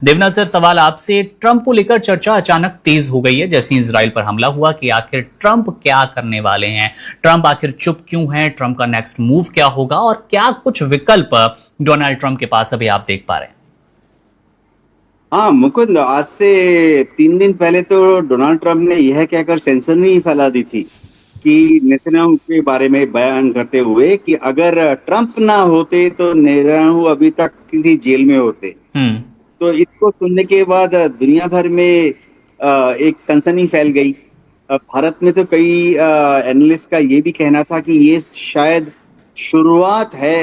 Debnath sir, सवाल आपसे। Trump को लेकर चर्चा अचानक तेज हो गई है जैसे ही इजराइल पर हमला हुआ कि आखिर ट्रंप क्या करने वाले हैं, ट्रंप आखिर चुप क्यों है, ट्रंप का नेक्स्ट मूव क्या होगा और क्या कुछ विकल्प डोनाल्ड ट्रंप के पास अभी आप देख पा रहे हैं? हाँ मुकुंद, आज से 3 दिन पहले तो डोनाल्ड ट्रंप ने यह कहकर सनसनी फैला दी थी कि नेतन्याहू के बारे में बयान करते हुए कि अगर ट्रंप ना होते तो नेतन्याहू अभी तक किसी जेल में होते। हम्म। तो इसको सुनने के बाद दुनिया भर में एक सनसनी फैल गई। भारत में तो कई एनालिस्ट का ये भी कहना था कि ये शायद शुरुआत है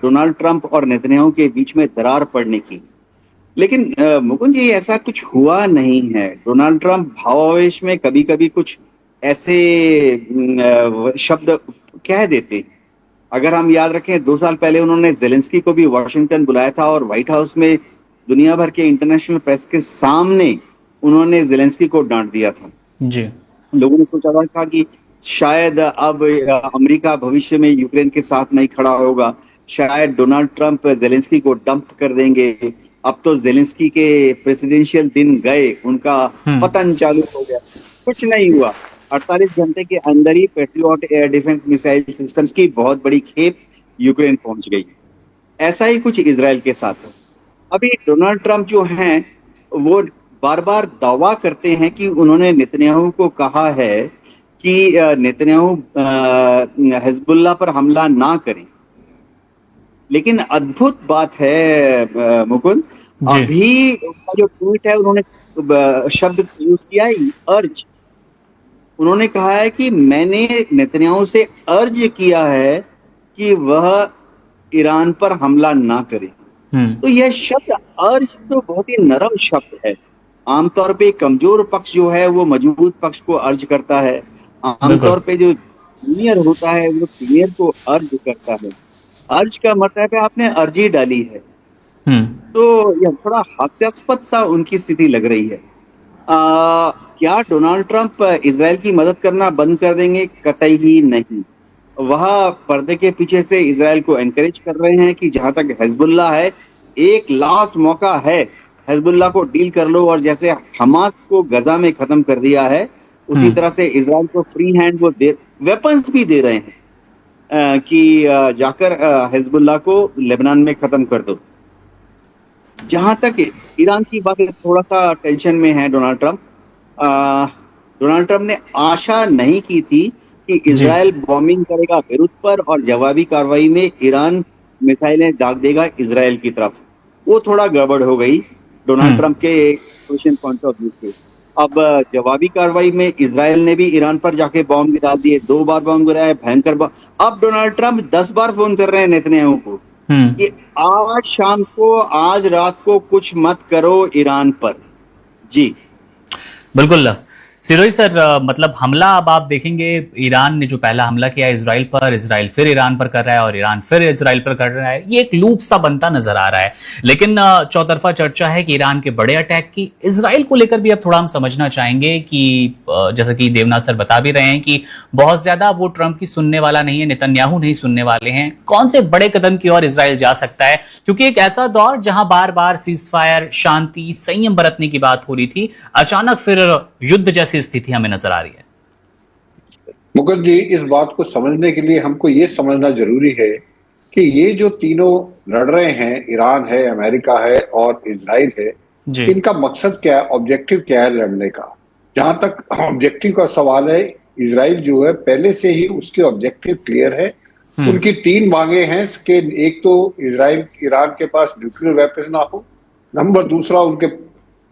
डोनाल्ड ट्रंप और नेतन्याहू के बीच में दरार पड़ने की। लेकिन मुकुंद जी, ऐसा कुछ हुआ नहीं है। डोनाल्ड ट्रंप भावावेश में कभी कभी कुछ ऐसे शब्द कह देते। अगर हम याद रखें, 2 साल पहले उन्होंने जेलेंस्की को भी वॉशिंगटन बुलाया था और व्हाइट हाउस में दुनिया भर के इंटरनेशनल प्रेस के सामने उन्होंने जेलेंस्की को डांट दिया था। जी। लोगों ने सोचा था कि शायद अब अमेरिका भविष्य में यूक्रेन के साथ नहीं खड़ा होगा, शायद डोनाल्ड ट्रंप जेलेंस्की को डंप कर देंगे। अब तो जेलेंस्की के प्रेसिडेंशियल दिन गए, उनका पतन चालू हो गया। कुछ नहीं हुआ। 48 घंटे के अंदर ही Patriot air defence missile systems की बहुत बड़ी खेप यूक्रेन पहुंच गई। ऐसा ही कुछ इजराइल के साथ है। अभी डोनाल्ड ट्रंप जो हैं, वो बार बार दावा करते हैं कि उन्होंने नेतन्याहू को कहा है कि नेतन्याहू हिजबुल्लाह पर हमला ना करें। लेकिन अद्भुत बात है मुकुंद, अभी उनका जो ट्वीट है, उन्होंने शब्द यूज किया है, अर्ज। उन्होंने कहा है कि मैंने नेतन्याहू से अर्ज किया है कि वह ईरान पर हमला ना करे। तो यह शब्द अर्ज तो बहुत ही नरम शब्द है। आमतौर पे कमजोर पक्ष जो है वो मजबूत पक्ष को अर्ज करता है। आमतौर पे जो सीनियर होता है वो सीनियर को अर्ज करता है। अर्ज का मतलब है आपने अर्जी डाली है। तो यह थोड़ा हास्यास्पद सा उनकी स्थिति लग रही है। क्या डोनाल्ड ट्रंप इजराइल की मदद करना बंद कर देंगे? कतई ही नहीं। वह पर्दे के पीछे से इजराइल को एनकरेज कर रहे हैं कि जहां तक हिजबुल्लाह है, एक लास्ट मौका है, हिजबुल्लाह को डील कर लो। और जैसे हमास को गजा में खत्म कर दिया है, उसी तरह से इजराइल को फ्री हैंड वो वेपन्स भी दे रहे हैं कि जाकर हिजबुल्लाह को लेबनान में खत्म कर दो। जहां तक ईरान की बात है, थोड़ा सा टेंशन में है डोनाल्ड ट्रंप। डोनाल्ड ट्रंप ने आशा नहीं की थी कि इजराइल बॉम्बिंग करेगा बेरूत पर और जवाबी कार्रवाई में ईरान मिसाइलें दाग देगा इजराइल की तरफ। वो थोड़ा गड़बड़ हो गई डोनाल्ड ट्रंप के क्वेश्चन पॉइंट ऑफ व्यू से। अब जवाबी कार्रवाई में इजराइल ने भी ईरान पर जाके बॉम्ब गिरा दिए, 2 बार बॉम्ब गिराया, भयंकर बॉम्ब। अब डोनाल्ड ट्रंप 10 बार फोन कर रहे हैं नेतन्याहू को कि आज शाम को, आज रात को कुछ मत करो ईरान पर। जी बिल्कुल। सिरोही सर, मतलब हमला अब आप देखेंगे, ईरान ने जो पहला हमला किया इजराइल पर, इजराइल फिर ईरान पर कर रहा है और ईरान फिर इजराइल पर कर रहा है। ये एक लूप सा बनता नजर आ रहा है। लेकिन चौतरफा चर्चा है कि ईरान के बड़े अटैक की। इजराइल को लेकर भी अब थोड़ा हम समझना चाहेंगे कि जैसा कि देवनाथ सर बता भी रहे हैं कि बहुत ज्यादा वो ट्रंप की सुनने वाला नहीं है, नेतन्याहू नहीं सुनने वाले हैं। कौन से बड़े कदम की ओर इजराइल जा सकता है? क्योंकि एक ऐसा दौर जहां बार बार सीज फायर, शांति, संयम बरतने की बात हो रही थी, अचानक फिर युद्ध जैसी स्थिति हमें नजर आ रही है। मुकुंद जी, इस बात को समझने के लिए हमको ये समझना जरूरी है कि ये जो तीनों लड़ रहे हैं, ईरान है, अमेरिका है और इजराइल है, इनका मकसद क्या है, ऑब्जेक्टिव क्या है लड़ने का? जहां तक ऑब्जेक्टिव का सवाल है, इजराइल जो है पहले से ही उसके ऑब्जेक्टिव क्लियर है। उनकी 3 मांगे हैं कि एक तो इजराइल ईरान के पास न्यूक्लियर वेपन ना हो, नंबर दूसरा उनके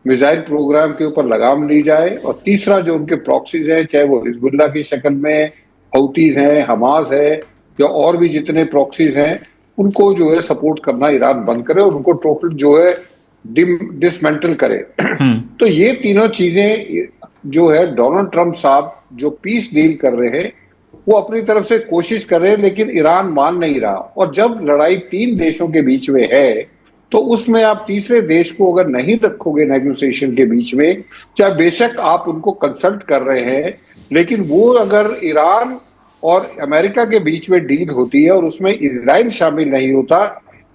मिसाइल प्रोग्राम के ऊपर लगाम ली जाए, और तीसरा जो उनके प्रॉक्सीज हैं, चाहे वो हिजबुल्लाह की शक्ल में हौतीज हैं, हमास है, या और भी जितने प्रॉक्सीज हैं, उनको जो है सपोर्ट करना ईरान बंद करे और उनको टोटल जो है डिसमेंटल करे। तो ये तीनों चीजें जो है डोनाल्ड ट्रंप साहब जो पीस डील कर रहे हैं, वो अपनी तरफ से कोशिश कर रहे हैं, लेकिन ईरान मान नहीं रहा। और जब लड़ाई 3 देशों के बीच में है, तो उसमें आप तीसरे देश को अगर नहीं रखोगे नेगोशिएशन के बीच में, चाहे बेशक आप उनको कंसल्ट कर रहे हैं, लेकिन वो अगर ईरान और अमेरिका के बीच में डील होती है और उसमें इजराइल शामिल नहीं होता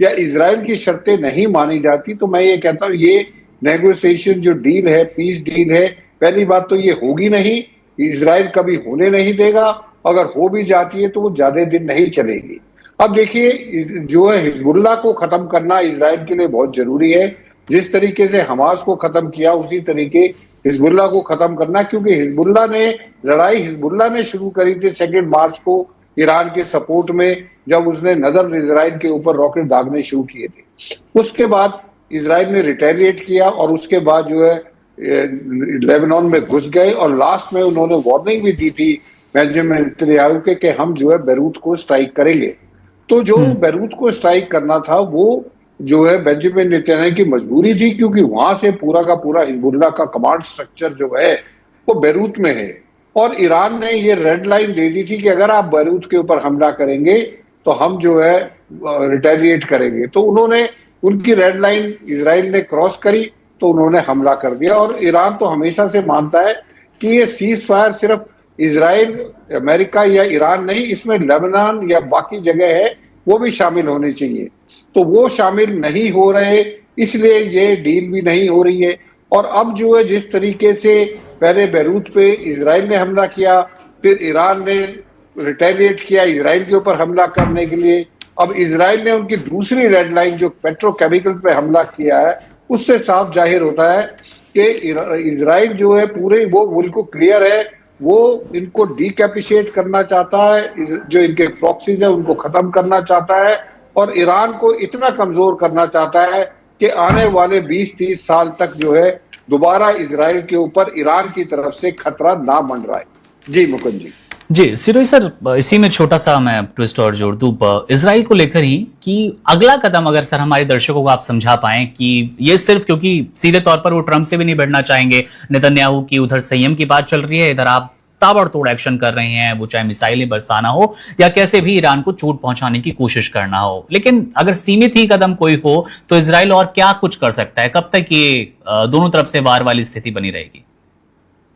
या इजराइल की शर्तें नहीं मानी जाती, तो मैं ये कहता हूं ये नेगोशिएशन जो डील है, पीस डील है, पहली बात तो ये होगी नहीं, इजराइल कभी होने नहीं देगा, अगर हो भी जाती है तो वो ज्यादा दिन नहीं चलेगी। अब देखिए, जो है हिजबुल्लाह को खत्म करना इजराइल के लिए बहुत जरूरी है। जिस तरीके से हमास को खत्म किया उसी तरीके हिजबुल्लाह को खत्म करना, क्योंकि हिजबुल्लाह ने शुरू करी थी 2 मार्च को ईरान के सपोर्ट में, जब उसने नदर इजराइल के ऊपर रॉकेट दागने शुरू किए थे। उसके बाद इजराइल ने रिटेलिएट किया और उसके बाद जो है लेबनान में घुस गए, और लास्ट में उन्होंने वार्निंग भी दी थी बेंजामिन नेतन्याहू के कि हम जो है बैरूत को स्ट्राइक करेंगे। तो जो बैरूत को स्ट्राइक करना था वो जो है बेंजामिन नेतन्याहू की मजबूरी थी, क्योंकि वहां से पूरा का पूरा हिजबुल्लाह का कमांड स्ट्रक्चर जो है वो बैरूत में है, और ईरान ने ये रेड लाइन दे दी थी कि अगर आप बैरूत के ऊपर हमला करेंगे तो हम जो है रिटेलिएट करेंगे। तो उन्होंने उनकी रेड लाइन इजराइल ने क्रॉस करी, तो उन्होंने हमला कर दिया। और ईरान तो हमेशा से मानता है कि ये सीज फायर सिर्फ इजराइल, अमेरिका या ईरान नहीं, इसमें लेबनान या बाकी जगह है वो भी शामिल होने चाहिए। तो वो शामिल नहीं हो रहे, इसलिए ये डील भी नहीं हो रही है। और अब जो है जिस तरीके से पहले बैरूत पे इजराइल ने हमला किया, फिर ईरान ने रिटेलिएट किया इजराइल के ऊपर हमला करने के लिए, अब इजराइल ने उनकी दूसरी रेड लाइन जो पेट्रोकेमिकल पे हमला किया है, उससे साफ जाहिर होता है कि इजराइल जो है पूरे वो बिल्कुल क्लियर है, वो इनको डीकैपिशिएट करना चाहता है, जो इनके प्रॉक्सीज है उनको खत्म करना चाहता है, और ईरान को इतना कमजोर करना चाहता है कि आने वाले 20-30 साल तक जो है दोबारा इजराइल के ऊपर ईरान की तरफ से खतरा ना मंडराए। जी मुकुंद जी। सिरोही सर, इसी में छोटा सा मैं ट्विस्ट और जोड़ दूं इजराइल को लेकर ही कि अगला कदम अगर सर हमारे दर्शकों को आप समझा पाएं कि ये सिर्फ क्योंकि सीधे तौर पर वो ट्रंप से भी नहीं भिड़ना चाहेंगे, नेतन्याहू की उधर संयम की बात चल रही है, इधर आप ताबड़तोड़ एक्शन कर रहे हैं, वो चाहे मिसाइलें बरसाना हो या कैसे भी ईरान को चोट पहुंचाने की कोशिश करना हो, लेकिन अगर सीमित ही कदम कोई हो तो इजराइल और क्या कुछ कर सकता है? कब तक ये दोनों तरफ से वार वाली स्थिति बनी रहेगी?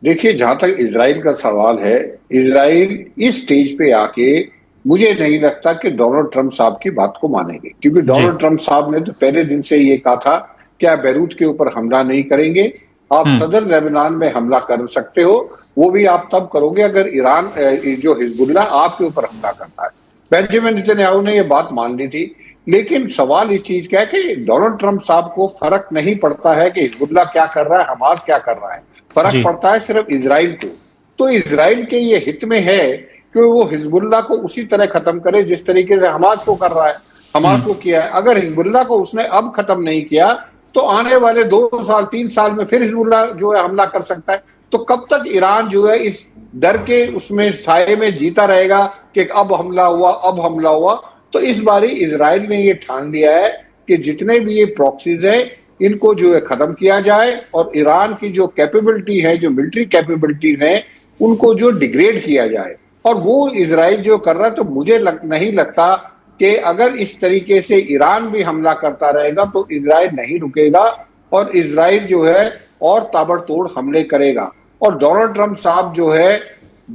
देखिए, जहां तक इजराइल का सवाल है, इजराइल इस स्टेज पे आके मुझे नहीं लगता कि डोनाल्ड ट्रंप साहब की बात को मानेंगे, क्योंकि डोनाल्ड ट्रंप साहब ने तो पहले दिन से ये कहा था कि आप बैरूत के ऊपर हमला नहीं करेंगे, आप सदर लेबनान में हमला कर सकते हो, वो भी आप तब करोगे अगर ईरान जो हिजबुल्लाह आपके ऊपर हमला करता है। बेंजामिन नेतन्याहू ने ये बात मान ली थी, लेकिन सवाल इस चीज का है कि डोनाल्ड ट्रंप साहब को फर्क नहीं पड़ता है कि हिजबुल्लाह क्या कर रहा है, हमास क्या कर रहा है, फर्क पड़ता है सिर्फ इजराइल को। तो इजराइल के ये हित में है कि वो हिजबुल्लाह को उसी तरह खत्म करे जिस तरीके से हमास को कर रहा है, हमास को किया है। अगर हिजबुल्लाह को उसने अब खत्म नहीं किया तो आने वाले 2 साल 3 साल में फिर हिजबुल्लाह जो है हमला कर सकता है। तो कब तक ईरान जो है इस डर के उसमें साये में जीता रहेगा कि अब हमला हुआ, अब हमला हुआ। तो इस बारी इजराइल ने ये ठान लिया है कि जितने भी ये प्रॉक्सीज है इनको जो है खत्म किया जाए, और ईरान की जो कैपेबिलिटी है, जो मिलिट्री कैपेबिलिटीज हैं, उनको जो डिग्रेड किया जाए। और वो इजराइल जो कर रहा है, तो मुझे नहीं लगता कि अगर इस तरीके से ईरान भी हमला करता रहेगा तो इजराइल नहीं रुकेगा, और इजराइल जो है और ताबड़तोड़ हमले करेगा। और डोनाल्ड ट्रंप साहब जो है,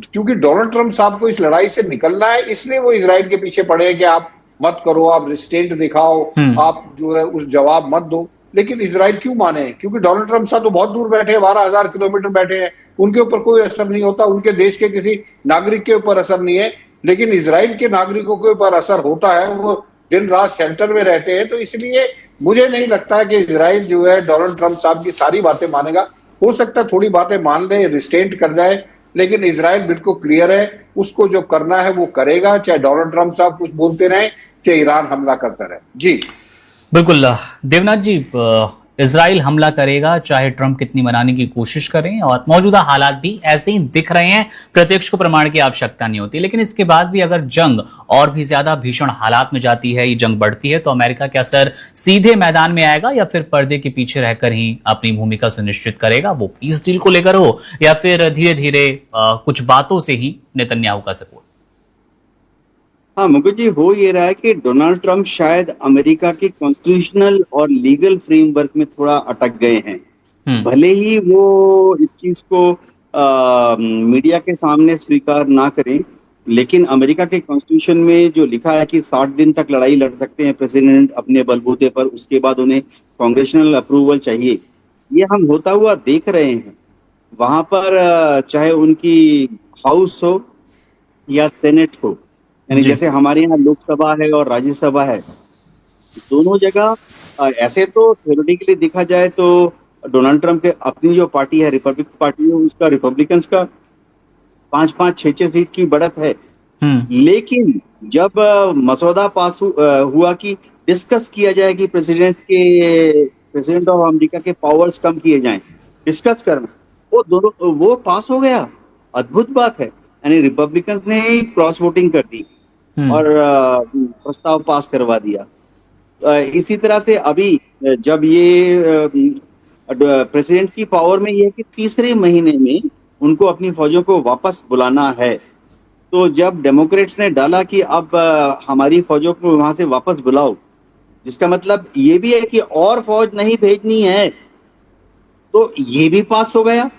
क्योंकि डोनाल्ड ट्रंप साहब को इस लड़ाई से निकलना है, इसलिए वो इजराइल के पीछे पड़े हैं कि आप मत करो, आप रिस्ट्रेंट दिखाओ, आप जो है उस जवाब मत दो। लेकिन इजराइल क्यों माने? क्योंकि डोनाल्ड ट्रंप साहब तो बहुत दूर बैठे हैं, 12,000 किलोमीटर बैठे हैं, उनके ऊपर कोई असर नहीं होता, उनके देश के किसी नागरिक के ऊपर असर नहीं है। लेकिन इजराइल के नागरिकों के ऊपर असर होता है, वो दिन रात शेल्टर में रहते हैं। तो इसलिए मुझे नहीं लगता है कि इजराइल जो है डोनाल्ड ट्रंप साहब की सारी बातें मानेगा। हो सकता है थोड़ी बातें मान ले, रिस्ट्रेंट कर जाए, लेकिन इजराइल बिल्कुल क्लियर है, उसको जो करना है वो करेगा, चाहे डोनाल्ड ट्रंप साहब कुछ बोलते रहे, चाहे ईरान हमला करता रहे। जी बिल्कुल देवनाथ जी, इजराइल हमला करेगा चाहे ट्रंप कितनी मनाने की कोशिश करें, और मौजूदा हालात भी ऐसे ही दिख रहे हैं, प्रत्यक्ष को प्रमाण की आवश्यकता नहीं होती। लेकिन इसके बाद भी अगर जंग और भी ज्यादा भीषण हालात में जाती है, ये जंग बढ़ती है, तो अमेरिका क्या सर सीधे मैदान में आएगा या फिर पर्दे के पीछे रहकर ही अपनी भूमिका सुनिश्चित करेगा? वो पीस डील को लेकर हो या फिर धीरे धीरे कुछ बातों से ही नेतन्याहू का सपोर्ट? हाँ मुकुल जी, हो ये रहा है कि डोनाल्ड ट्रंप शायद अमेरिका के कॉन्स्टिट्यूशनल और लीगल फ्रेमवर्क में थोड़ा अटक गए हैं। भले ही वो इस चीज को मीडिया के सामने स्वीकार ना करें, लेकिन अमेरिका के कॉन्स्टिट्यूशन में जो लिखा है कि 60 दिन तक लड़ाई लड़ सकते हैं प्रेसिडेंट अपने बलबूते पर, उसके बाद उन्हें कांग्रेशनल अप्रूवल चाहिए। ये हम होता हुआ देख रहे हैं। वहां पर चाहे उनकी हाउस हो या सेनेट हो, यानी जी जैसे हमारे यहाँ लोकसभा है और राज्यसभा है, दोनों जगह ऐसे तो थ्योरेटिकली देखा जाए तो डोनाल्ड ट्रंप के अपनी जो पार्टी है, रिपब्लिक पार्टी है, उसका रिपब्लिकन्स का 5-5, 6-6 सीट की बढ़त है। लेकिन जब मसौदा पास हुआ कि डिस्कस किया जाए कि प्रेसिडेंट ऑफ अमेरिका के पावर्स कम किए जाएं, डिस्कस करना, वो पास हो गया। अद्भुत बात है, यानी रिपब्लिकन्स ने क्रॉस वोटिंग कर दी और प्रस्ताव पास करवा दिया। इसी तरह से अभी जब ये प्रेसिडेंट की पावर में ये है कि तीसरे महीने में उनको अपनी फौजों को वापस बुलाना है, तो जब डेमोक्रेट्स ने डाला कि अब हमारी फौजों को वहां से वापस बुलाओ, जिसका मतलब ये भी है कि और फौज नहीं भेजनी है, तो ये भी पास हो गया।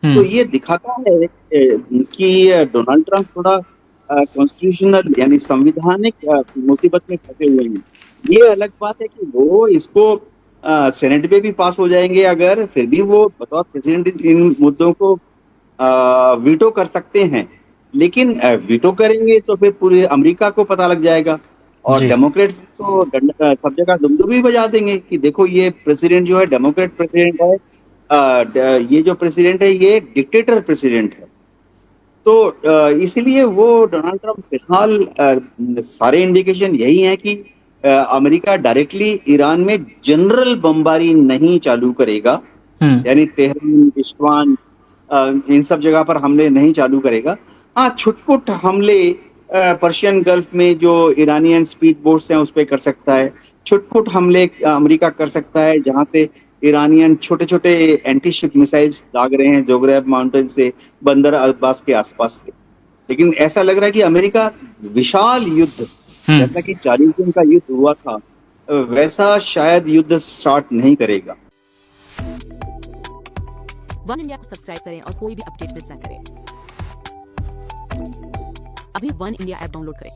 तो ये दिखाता है कि डोनाल्ड ट्रंप थोड़ा कॉन्स्टिट्यूशनल यानी संवैधानिक मुसीबत में फंसे हुए हैं। ये अलग बात है कि वो इसको सेनेट में भी पास हो जाएंगे अगर, फिर भी वो बतौर प्रेसिडेंट इन मुद्दों को वीटो कर सकते हैं। लेकिन वीटो करेंगे तो फिर पूरे अमेरिका को पता लग जाएगा और डेमोक्रेट्स तो सब जगह दुमदुमी बजा देंगे कि देखो ये प्रेसिडेंट जो है डेमोक्रेट प्रेसिडेंट है, ये जो प्रेसिडेंट है ये डिक्टेटर प्रेसिडेंट है। तो इसीलिए वो डोनाल्ड ट्रंप फिलहाल सारे इंडिकेशन यही हैं कि अमेरिका डायरेक्टली ईरान में जनरल बमबारी नहीं चालू करेगा, यानी तेहरान, इस्फहान, इन सब जगह पर हमले नहीं चालू करेगा। हाँ, छुटपुट हमले पर्शियन गल्फ में जो ईरानियन स्पीड बोट्स हैं उस पर कर सकता है, छुटपुट हमले अमेरिका कर सकता है जहां से ईरानियन छोटे छोटे एंटी शिप मिसाइल्स दाग रहे हैं जोग्रैब माउंटेन से, बंदर अब्बास के आसपास से। लेकिन ऐसा लग रहा है कि अमेरिका विशाल युद्ध, जैसा कि 40 दिन का युद्ध हुआ था, वैसा शायद युद्ध स्टार्ट नहीं करेगा। वन इंडिया को सब्सक्राइब करें और कोई भी अपडेट मिस ना करें। अभी वन इंडिया ऐप डाउनलोड करें।